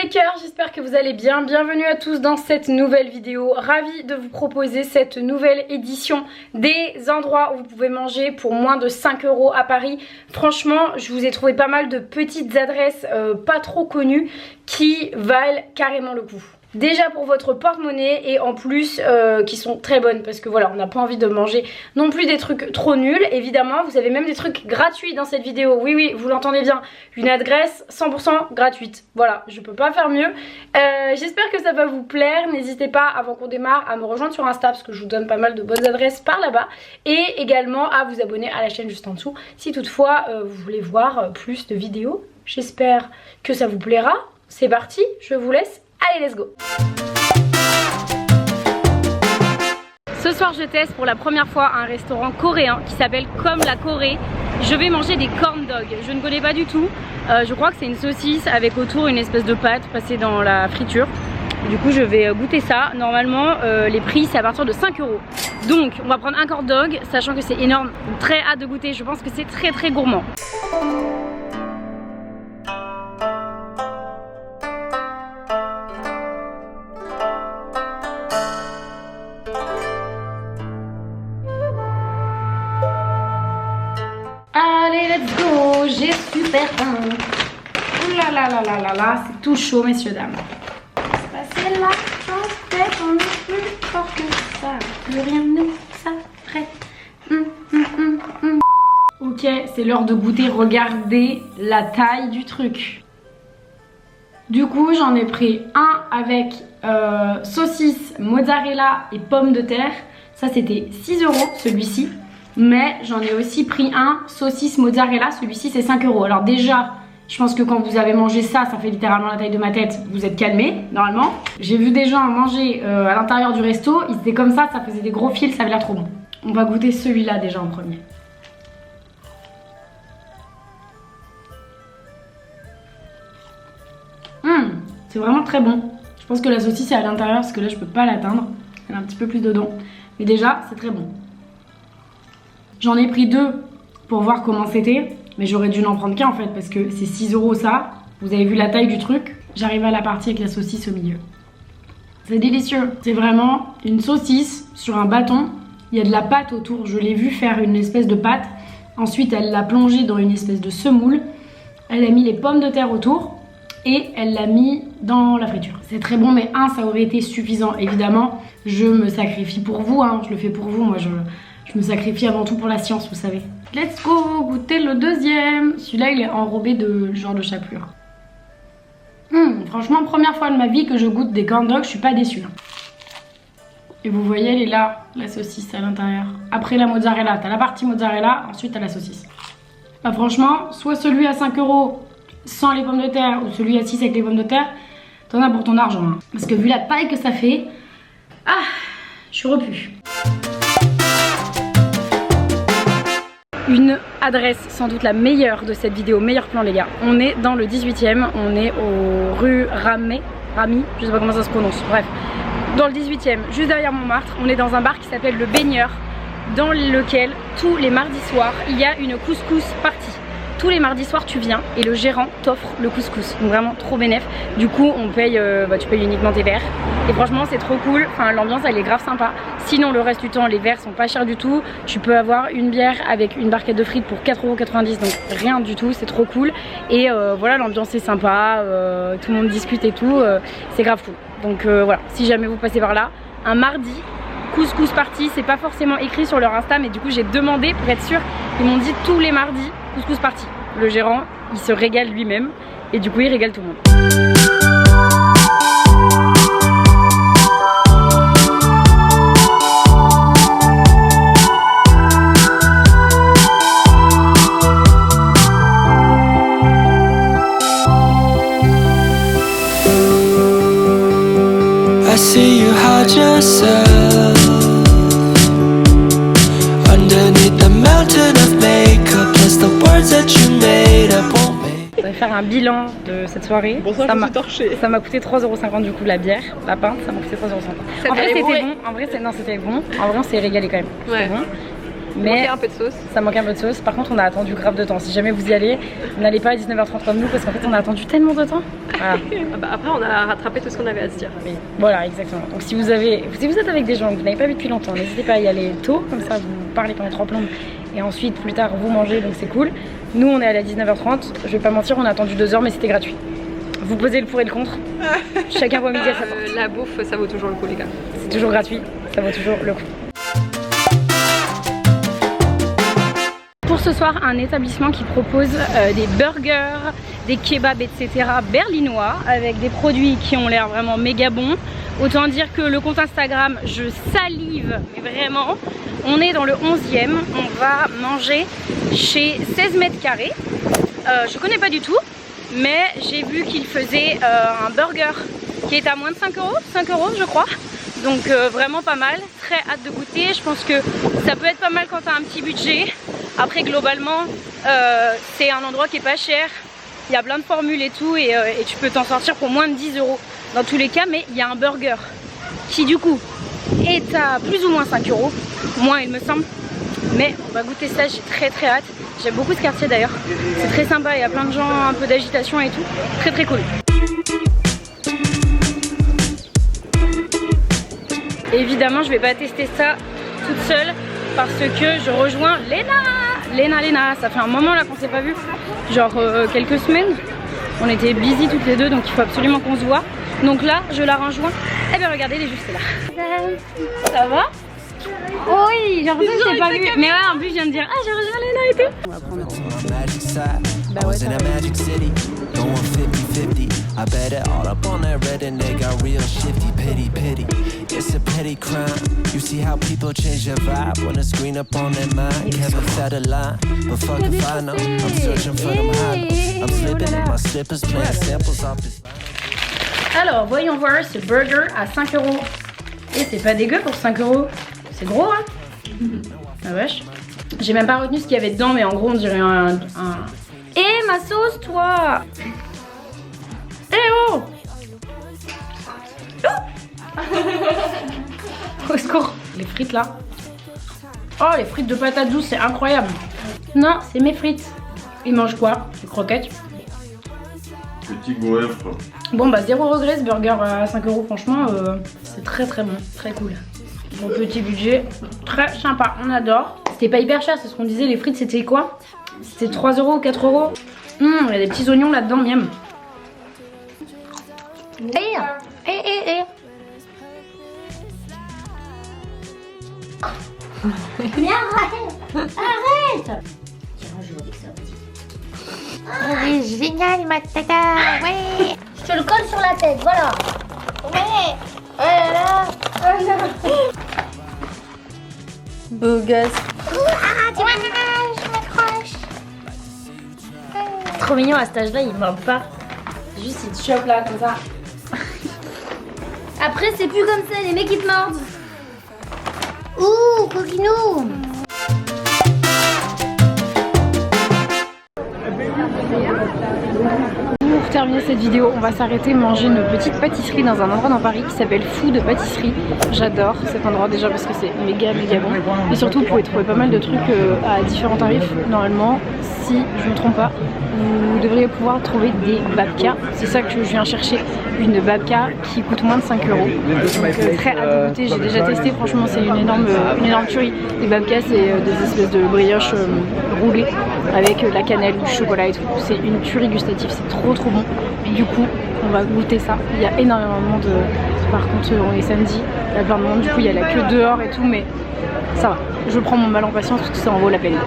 les cœurs, j'espère que vous allez bien. Bienvenue à tous dans cette nouvelle vidéo. Ravie de vous proposer cette nouvelle édition des endroits où vous pouvez manger pour moins de 5 € à Paris. Franchement, je vous ai trouvé pas mal de petites adresses pas trop connues qui valent carrément le coup. Déjà pour votre porte-monnaie et en plus qui sont très bonnes parce que voilà, on n'a pas envie de manger non plus des trucs trop nuls. Évidemment, vous avez même des trucs gratuits dans cette vidéo. Oui, oui, vous l'entendez bien. Une adresse 100% gratuite. Voilà, je peux pas faire mieux. J'espère que ça va vous plaire. N'hésitez pas, avant qu'on démarre, à me rejoindre sur Insta parce que je vous donne pas mal de bonnes adresses par là-bas. Et également à vous abonner à la chaîne juste en dessous si toutefois vous voulez voir plus de vidéos. J'espère que ça vous plaira. C'est parti, je vous laisse. Allez, let's go! Ce soir, je teste pour la première fois un restaurant coréen qui s'appelle Comme la Corée. Je vais manger des corn dogs. Je ne connais pas du tout. Je crois que c'est une saucisse avec autour une espèce de pâte passée dans la friture. Du coup, je vais goûter ça. Normalement, les prix, c'est à partir de 5 €. Donc, on va prendre un corn dog, sachant que c'est énorme. Très hâte de goûter. Je pense que c'est très très gourmand. Allez, let's go, j'ai super faim. Ouh là là là là là là, c'est tout chaud, messieurs, dames. C'est passé là, en fait, on est plus fort que ça. Plus rien ne s'arrête. Ok, c'est l'heure de goûter. Regardez la taille du truc. Du coup, j'en ai pris un avec saucisse, mozzarella et pommes de terre. Ça, c'était 6 € celui-ci. Mais j'en ai aussi pris un saucisse mozzarella, celui-ci c'est 5 €. Alors déjà, je pense que quand vous avez mangé ça, ça fait littéralement la taille de ma tête, vous êtes calmés normalement. J'ai vu des gens manger à l'intérieur du resto, ils étaient comme ça faisait des gros fils, ça avait l'air trop bon. On va goûter celui-là déjà en premier. C'est vraiment très bon. Je pense que la saucisse est à l'intérieur parce que là je peux pas l'atteindre. Elle a un petit peu plus dedans. Mais déjà, c'est très bon. J'en ai pris deux pour voir comment c'était, mais j'aurais dû n'en prendre qu'un en fait parce que c'est 6 € ça. Vous avez vu la taille du truc. J'arrive à la partie avec la saucisse au milieu. C'est délicieux. C'est vraiment une saucisse sur un bâton. Il y a de la pâte autour. Je l'ai vu faire une espèce de pâte. Ensuite, elle l'a plongée dans une espèce de semoule. Elle a mis les pommes de terre autour et elle l'a mis dans la friture. C'est très bon, mais ça aurait été suffisant. Évidemment, je me sacrifie pour vous. Je le fais pour vous. Moi, je me sacrifie avant tout pour la science, vous savez. Let's go, goûter le deuxième. Celui-là, il est enrobé de genre de chapelure. Franchement, première fois de ma vie que je goûte des corn dogs, je suis pas déçue. Et vous voyez, elle est là, la saucisse à l'intérieur. Après la mozzarella, t'as la partie mozzarella, ensuite t'as la saucisse. Bah franchement, soit celui à 5 € sans les pommes de terre, ou celui à 6 avec les pommes de terre, t'en as pour ton argent. Parce que vu la taille que ça fait, je suis repue. Une adresse sans doute la meilleure de cette vidéo, meilleur plan les gars. On est dans le 18e, on est au rue Rami, je sais pas comment ça se prononce, bref. Dans le 18e, juste derrière Montmartre, on est dans un bar qui s'appelle Le Baigneur, dans lequel tous les mardis soirs, il y a une couscous party. Tous les mardis soirs tu viens et le gérant t'offre le couscous, donc vraiment trop bénef. Du coup on paye, tu payes uniquement tes verres et franchement c'est trop cool, enfin l'ambiance elle est grave sympa. Sinon le reste du temps les verres sont pas chers du tout, tu peux avoir une bière avec une barquette de frites pour 4,90 €, donc rien du tout, c'est trop cool. Et voilà, l'ambiance est sympa, tout le monde discute et tout, c'est grave cool. Donc voilà, si jamais vous passez par là, un mardi, couscous party, c'est pas forcément écrit sur leur Insta mais du coup j'ai demandé pour être sûre, ils m'ont dit tous les mardis couscous party. Le gérant il se régale lui-même et du coup il régale tout le monde. I see you hide yourself underneath the mountain of makeup. Plus the words that you made up won't make. On va faire un bilan de cette soirée. Bon, ça m'a coûté 3,50 € du coup la bière, la pinte, ça m'a coûté 3,50 €. En vrai c'était bon, en vrai c'était bon, en vrai on s'est régalé quand même. Ouais. Bon. Mais un peu de sauce. Ça manque un peu de sauce. Par contre, on a attendu grave de temps. Si jamais vous y allez, n'allez pas à 19h30 comme nous parce qu'en fait, on a attendu tellement de temps. Voilà. Après, on a rattrapé tout ce qu'on avait à se dire. Oui, voilà, exactement. Donc si vous êtes avec des gens que vous n'avez pas vu depuis longtemps, n'hésitez pas à y aller tôt, comme ça vous parlez pendant 3 plombes et ensuite plus tard vous mangez, donc c'est cool. Nous on est allé à 19h30, je vais pas mentir, on a attendu 2 heures mais c'était gratuit. Vous posez le pour et le contre, chacun voit midi à sa porte. La bouffe, ça vaut toujours le coup les gars. C'est toujours gratuit, ça vaut toujours le coup. Pour ce soir, un établissement qui propose des burgers, des kebabs, etc. berlinois avec des produits qui ont l'air vraiment méga bons. Autant dire que le compte Instagram, je salive, mais vraiment. On est dans le 11e, on va manger chez 16 mètres carrés. Je connais pas du tout, mais j'ai vu qu'il faisait un burger qui est à moins de 5 euros, 5 euros je crois. Donc vraiment pas mal, très hâte de goûter. Je pense que ça peut être pas mal quand tu as un petit budget. Après globalement, c'est un endroit qui est pas cher. Il y a plein de formules et tout et tu peux t'en sortir pour moins de 10 euros dans tous les cas. Mais il y a un burger qui du coup est à plus ou moins 5 euros, moins il me semble. Mais on va goûter ça, j'ai très hâte. J'aime beaucoup ce quartier d'ailleurs, c'est très sympa, il y a plein de gens, un peu d'agitation et tout, très cool. Évidemment je vais pas tester ça toute seule parce que je rejoins Léna, ça fait un moment là qu'on s'est pas vu, genre quelques semaines. On était busy toutes les deux donc il faut absolument qu'on se voit. Donc là je la rejoins. Eh bien regardez, elle est juste là. Ça va? Oui, j'ai l'impression que je t'ai pas vu. Mais ouais, en plus je viens de dire ah j'ai rejoint Léna et tout. On va prendre bah ouais, ça I bet it all up on that red and they got real shifty, pity. It's a petty crime. You see how people change their vibe when a screen up on their mind. Kevin fed a line, but fuck if I know. I'm searching for them highlights. I'm slipping in my slippers, playing samples off this. Alors, voyons voir ce burger à 5 euros. Et c'est pas dégueu pour 5 euros. C'est gros, hein? Ah vache. J'ai même pas retenu ce qu'il y avait dedans, mais en gros, on dirait un... Eh, ma sauce, toi! Eh oh! Au secours! Les frites là. Oh, les frites de patates douces, c'est incroyable. Non, c'est mes frites. Ils mangent quoi? Des croquettes. Petit goinfre. Bon bah 0 regret ce burger à 5 euros, franchement c'est très bon, très cool. Bon petit budget, très sympa, on adore. C'était pas hyper cher, c'est ce qu'on disait, les frites c'était quoi? C'était 3 euros ou 4 euros. Il y a des petits oignons là-dedans, miam. Mais arrête. C'est génial, ma tata. Ouais. Je te le colle sur la tête, voilà. Ouais. Oh là là. Beau gosse. Ah, tu vois, je m'accroche. Trop mignon à cet âge-là, il mord pas. Juste il te chope là, comme ça. Après, c'est plus comme ça, les mecs ils te mordent. Ouh, coquinou. Pour terminer cette vidéo, on va s'arrêter manger une petite pâtisserie dans un endroit dans Paris qui s'appelle Fou de Pâtisserie. J'adore cet endroit déjà parce que c'est méga bon. Et surtout, vous pouvez trouver pas mal de trucs à différents tarifs. Normalement, si je ne me trompe pas, vous devriez pouvoir trouver des babkas. C'est ça que je viens chercher, une babka qui coûte moins de 5 euros. Donc très hâte de goûter, j'ai déjà testé, franchement c'est une énorme tuerie. Les babkas c'est des espèces de brioches roulées avec de la cannelle, du chocolat et tout. C'est une tuerie gustative, c'est trop bon. Du coup on va goûter ça. Il y a énormément de monde, par contre on est samedi, il y a plein de monde, du coup il y a la queue dehors et tout, mais ça va. Je prends mon mal en patience parce que ça en vaut la peine.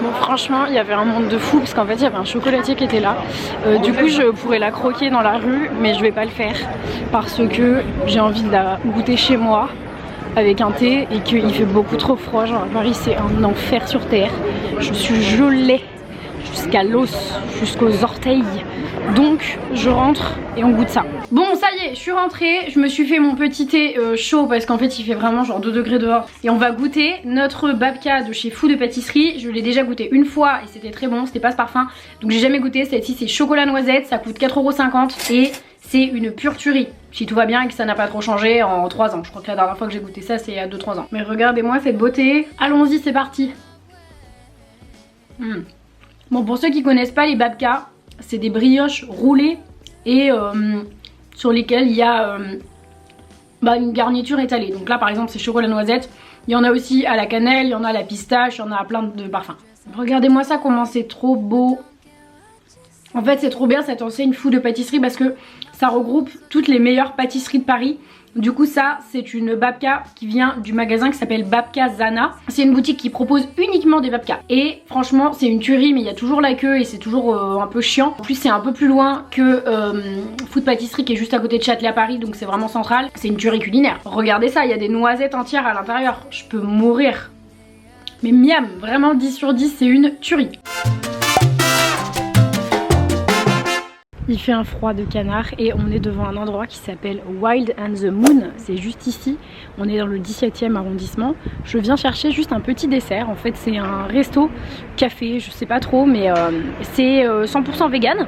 Bon franchement il y avait un monde de fou parce qu'en fait il y avait un chocolatier qui était là. Du coup je pourrais la croquer dans la rue mais je vais pas le faire parce que j'ai envie de la goûter chez moi avec un thé et qu'il fait beaucoup trop froid. Genre à Paris c'est un enfer sur terre. Je suis gelée jusqu'à l'os, jusqu'aux orteils. Donc je rentre et on goûte ça. Bon ça y est, je suis rentrée, je me suis fait mon petit thé chaud parce qu'en fait il fait vraiment genre 2 degrés dehors. Et on va goûter notre babka de chez Fou de Pâtisserie. Je l'ai déjà goûté une fois et c'était très bon, c'était pas ce parfum. Donc j'ai jamais goûté, celle-ci c'est chocolat noisette, ça coûte 4,50 € et c'est une pure tuerie. Si tout va bien et que ça n'a pas trop changé en 3 ans. Je crois que la dernière fois que j'ai goûté ça c'est il y a 2-3 ans. Mais regardez-moi cette beauté. Allons-y, c'est parti. Bon, pour ceux qui connaissent pas les babka, c'est des brioches roulées et sur lesquelles il y a une garniture étalée. Donc là par exemple c'est chocolat noisette. Il y en a aussi à la cannelle, il y en a à la pistache, il y en a à plein de parfums. Regardez-moi ça, comment c'est trop beau. En fait c'est trop bien cette enseigne Fou de Pâtisserie parce que ça regroupe toutes les meilleures pâtisseries de Paris. Du coup ça c'est une babka qui vient du magasin qui s'appelle Babka Zana. C'est une boutique qui propose uniquement des babkas. Et franchement c'est une tuerie, mais il y a toujours la queue et c'est toujours un peu chiant. En plus c'est un peu plus loin que Fou de Pâtisserie qui est juste à côté de Châtelet à Paris, donc c'est vraiment central. C'est une tuerie culinaire. Regardez ça, il y a des noisettes entières à l'intérieur. Je peux mourir. Mais miam, vraiment 10 sur 10, c'est une tuerie. Il fait un froid de canard et on est devant un endroit qui s'appelle Wild and the Moon. C'est juste ici, on est dans le 17e arrondissement. Je viens chercher juste un petit dessert. En fait c'est un resto, café, je sais pas trop, mais c'est 100% vegan.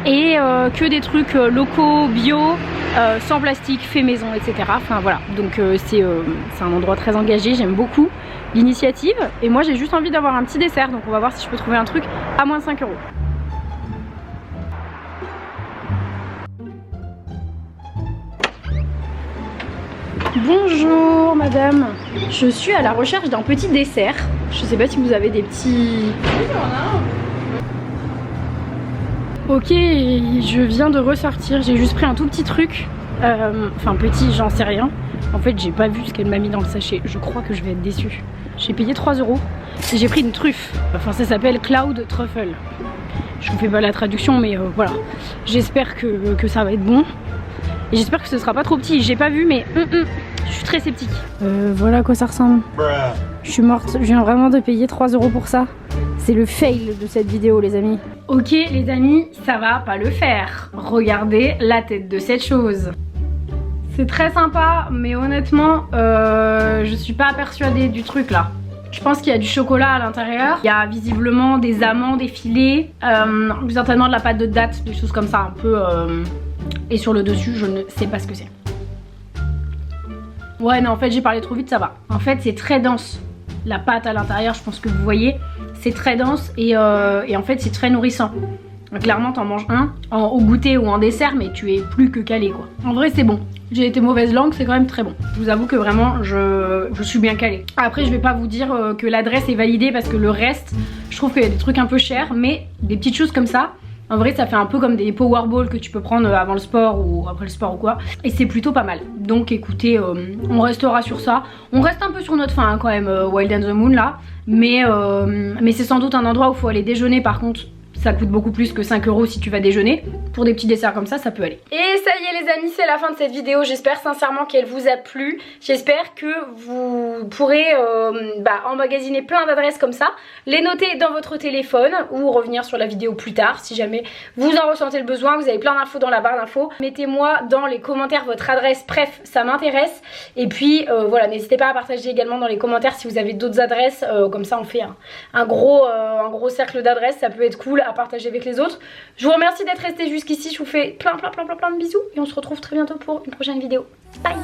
Et que des trucs locaux, bio, sans plastique, fait maison, etc. Enfin voilà, donc c'est un endroit très engagé, j'aime beaucoup l'initiative. Et moi j'ai juste envie d'avoir un petit dessert, donc on va voir si je peux trouver un truc à moins de 5 €. Bonjour madame, je suis à la recherche d'un petit dessert. Je sais pas si vous avez des petits... Ok, je viens de ressortir, j'ai juste pris un tout petit truc. Enfin petit, j'en sais rien. En fait j'ai pas vu ce qu'elle m'a mis dans le sachet, je crois que je vais être déçue. J'ai payé 3 € et j'ai pris une truffe. Enfin ça s'appelle Cloud Truffle. Je vous fais pas la traduction mais voilà. J'espère que ça va être bon. Et j'espère que ce sera pas trop petit, j'ai pas vu mais je suis très sceptique. Voilà à quoi ça ressemble. Je suis morte, je viens vraiment de payer 3 € pour ça. C'est le fail de cette vidéo les amis. Ok les amis, ça va pas le faire. Regardez la tête de cette chose. C'est très sympa mais honnêtement je suis pas persuadée du truc là. Je pense qu'il y a du chocolat à l'intérieur. Il y a visiblement des amandes effilées, certainement de la pâte de date, des choses comme ça un peu... Et sur le dessus, je ne sais pas ce que c'est. Ouais, non, en fait, j'ai parlé trop vite, ça va. En fait, c'est très dense. La pâte à l'intérieur, je pense que vous voyez, c'est très dense et en fait, c'est très nourrissant. Clairement, t'en manges un au goûter ou en dessert, mais tu es plus que calé, quoi. En vrai, c'est bon. J'ai été mauvaise langue, c'est quand même très bon. Je vous avoue que vraiment, je suis bien calée. Après, je vais pas vous dire que l'adresse est validée parce que le reste, je trouve qu'il y a des trucs un peu chers, mais des petites choses comme ça, en vrai ça fait un peu comme des powerballs que tu peux prendre avant le sport ou après le sport ou quoi. Et c'est plutôt pas mal. Donc écoutez, on restera sur ça. On reste un peu sur notre faim hein, quand même, Wild and the Moon là. Mais c'est sans doute un endroit où il faut aller déjeuner par contre. Ça coûte beaucoup plus que 5 € si tu vas déjeuner. Pour des petits desserts comme ça peut aller. Et ça y est les amis, c'est la fin de cette vidéo. J'espère sincèrement qu'elle vous a plu. J'espère que vous pourrez emmagasiner plein d'adresses comme ça. Les noter dans votre téléphone ou revenir sur la vidéo plus tard si jamais vous en ressentez le besoin. Vous avez plein d'infos dans la barre d'infos. Mettez-moi dans les commentaires votre adresse, bref, ça m'intéresse. Et puis voilà, n'hésitez pas à partager également dans les commentaires si vous avez d'autres adresses. Comme ça on fait un gros cercle d'adresses, ça peut être cool à partager avec les autres. Je vous remercie d'être resté jusqu'ici, je vous fais plein de bisous et on se retrouve très bientôt pour une prochaine vidéo. Bye.